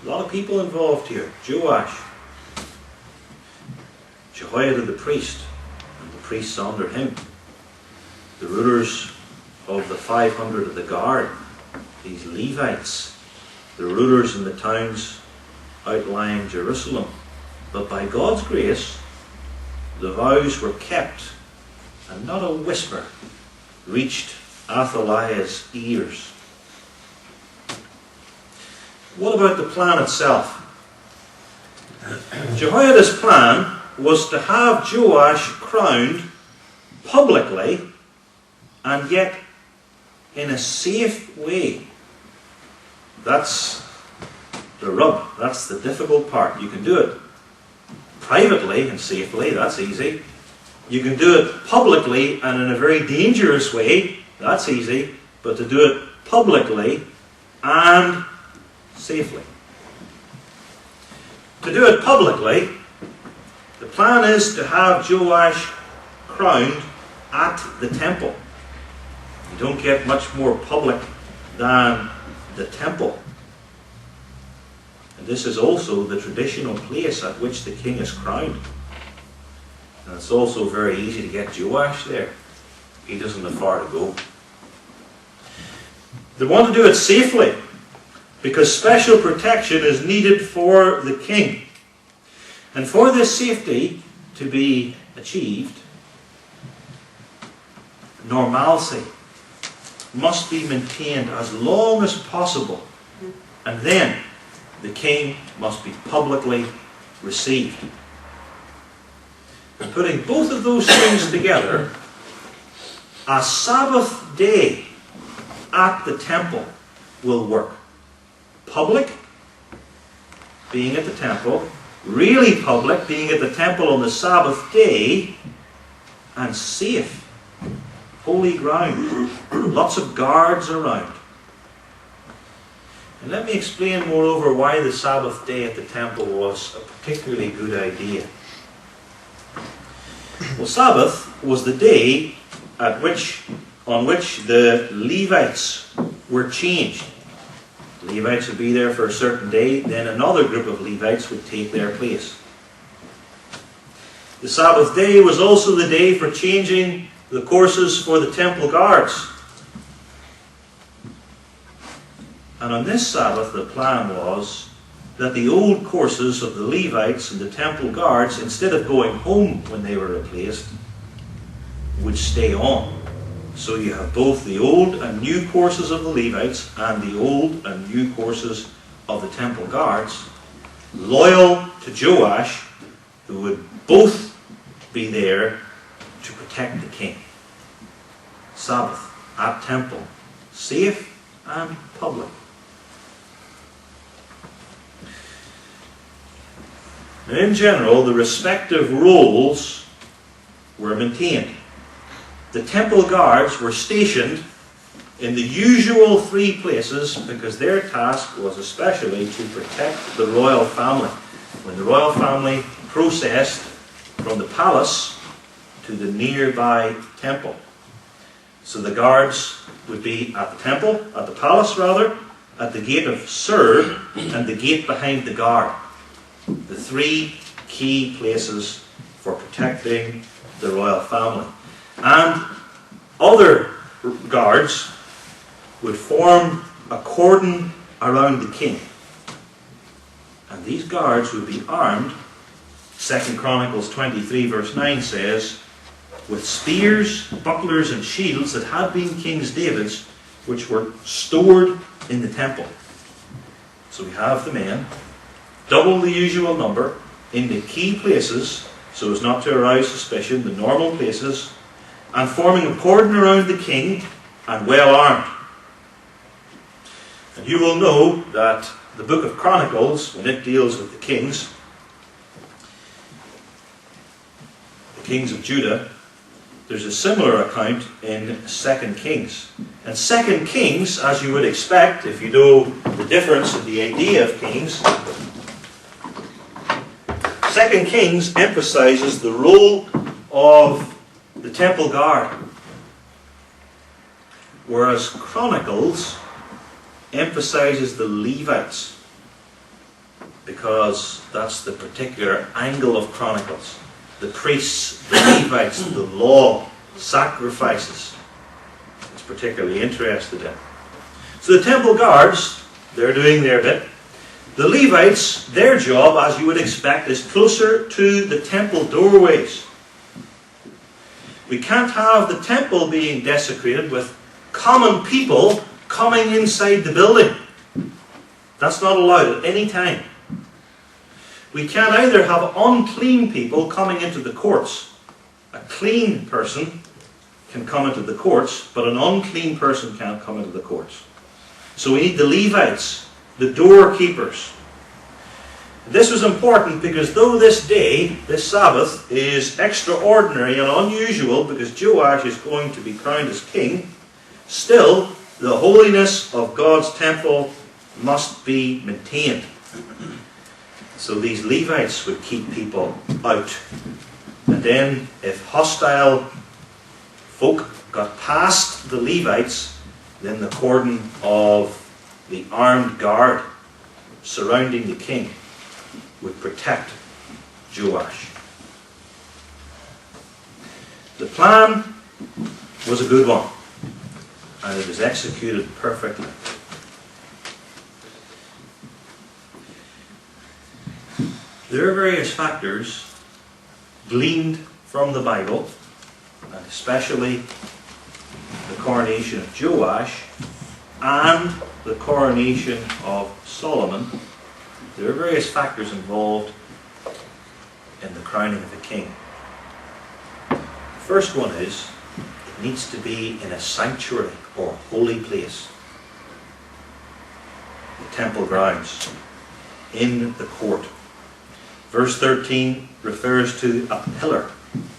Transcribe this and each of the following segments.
A lot of people involved here. Joash, Jehoiada the priest, and the priests under him, the rulers of the 500 of the guard, these Levites, the rulers in the towns outlying Jerusalem. But by God's grace, the vows were kept, and not a whisper reached Athaliah's ears. What about the plan itself? Jehoiada's plan was to have Joash crowned publicly, and yet in a safe way. That's the rub. That's the difficult part. You can do it privately and safely. That's easy. You can do it publicly and in a very dangerous way. That's easy. But to do it publicly and safely. To do it publicly, the plan is to have Joash crowned at the temple. You don't get much more public than the temple. And this is also the traditional place at which the king is crowned. And it's also very easy to get Joash there. He doesn't have far to go. They want to do it safely, because special protection is needed for the king. And for this safety to be achieved, normalcy must be maintained as long as possible. And then the king must be publicly received. And putting both of those things together, a Sabbath day at the temple will work. Public, being at the temple, really public, being at the temple on the Sabbath day, and safe, holy ground, lots of guards around. And let me explain moreover why the Sabbath day at the temple was a particularly good idea. Well, Sabbath was the day on which the Levites were changed. The Levites would be there for a certain day, then another group of Levites would take their place. The Sabbath day was also the day for changing the courses for the temple guards. And on this Sabbath, the plan was that the old courses of the Levites and the temple guards, instead of going home when they were replaced, would stay on. So you have both the old and new courses of the Levites and the old and new courses of the temple guards, loyal to Joash, who would both be there to protect the king. Sabbath at temple, safe and public. And in general, the respective roles were maintained. The temple guards were stationed in the usual three places because their task was especially to protect the royal family. When the royal family processed from the palace to the nearby temple. So the guards would be at the temple, at the palace rather, at the gate of Sur, and the gate behind the guard. The three key places for protecting the royal family. And other guards would form a cordon around the king. And these guards would be armed, 2 Chronicles 23 verse 9 says, with spears, bucklers and shields that had been King David's, which were stored in the temple. So we have the men, double the usual number, in the key places, so as not to arouse suspicion, the normal places, and forming a cordon around the king, and well armed. And you will know that the book of Chronicles, when it deals with the kings of Judah, there's a similar account in 2 Kings. And 2 Kings, as you would expect, if you know the difference in the idea of kings, 2 Kings emphasizes the role of the temple guard, whereas Chronicles emphasizes the Levites. because that's the particular angle of Chronicles. The priests, the Levites, the law, sacrifices. It's particularly interested in. So the temple guards, they're doing their bit. The Levites, their job, as you would expect, is closer to the temple doorways. We can't have the temple being desecrated with common people coming inside the building. That's not allowed at any time. We can't either have unclean people coming into the courts. A clean person can come into the courts, but an unclean person can't come into the courts. So we need the Levites, the doorkeepers. This was important because though this day, this Sabbath, is extraordinary and unusual because Joash is going to be crowned as king, still the holiness of God's temple must be maintained. So these Levites would keep people out. And then if hostile folk got past the Levites, then the cordon of the armed guard surrounding the king would protect Joash. The plan was a good one, and it was executed perfectly. There are various factors gleaned from the Bible, and especially the coronation of Joash and the coronation of Solomon. There are various factors involved in the crowning of a king. The first one is, it needs to be in a sanctuary or holy place. The temple grounds, in the court. Verse 13 refers to a pillar.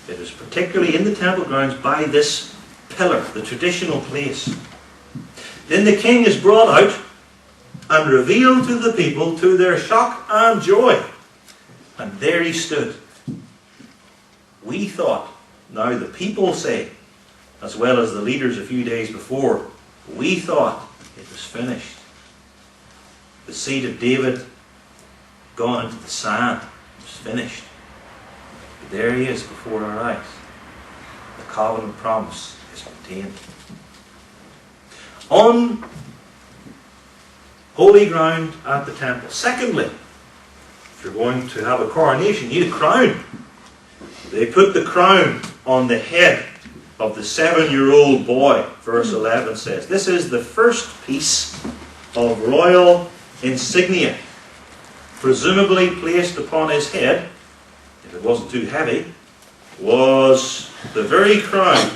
It is particularly in the temple grounds by this pillar, the traditional place. Then the king is brought out and revealed to the people to their shock and joy. And there he stood. We thought, now the people say, as well as the leaders a few days before, we thought it was finished. The seed of David gone into the sand. It was finished. But there he is before our eyes. The covenant promise is maintained. On holy ground at the temple. Secondly, if you're going to have a coronation, you need a crown. They put the crown on the head of the 7-year-old boy. Verse 11 says, this is the first piece of royal insignia, presumably placed upon his head, if it wasn't too heavy, was the very crown,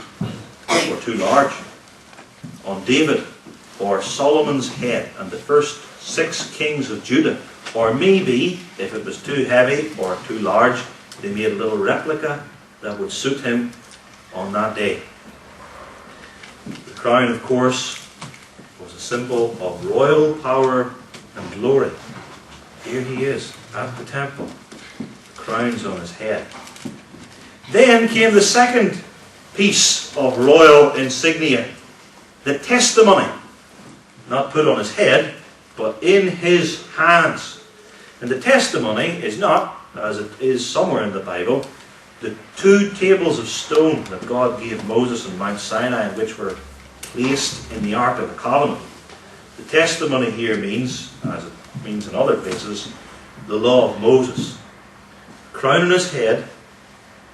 or too large, on David or Solomon's head and the first 6 kings of Judah. Or maybe, if it was too heavy or too large, they made a little replica that would suit him on that day. The crown, of course, was a symbol of royal power and glory. Here he is at the temple. The crown's on his head. Then came the second piece of royal insignia, the testimony. Not put on his head, but in his hands. And the testimony is not, as it is somewhere in the Bible, the 2 tables of stone that God gave Moses on Mount Sinai, which were placed in the Ark of the Covenant. The testimony here means, as it means in other places, the law of Moses. A crown on his head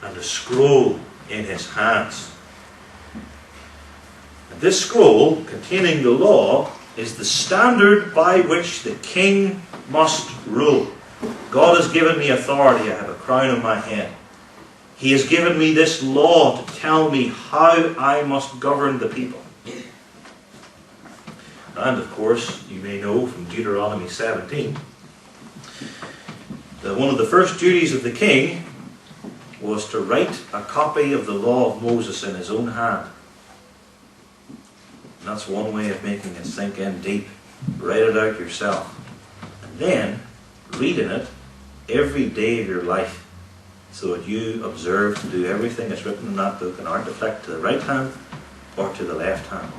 and a scroll in his hands. And this scroll, containing the law, is the standard by which the king must rule. God has given me authority. I have a crown on my head. He has given me this law to tell me how I must govern the people. And of course, you may know from Deuteronomy 17 that one of the first duties of the king was to write a copy of the law of Moses in his own hand. And that's one way of making it sink in deep. Write it out yourself. And then read in it every day of your life, so that you observe to do everything that's written in that book and aren't to flick to the right hand or to the left hand.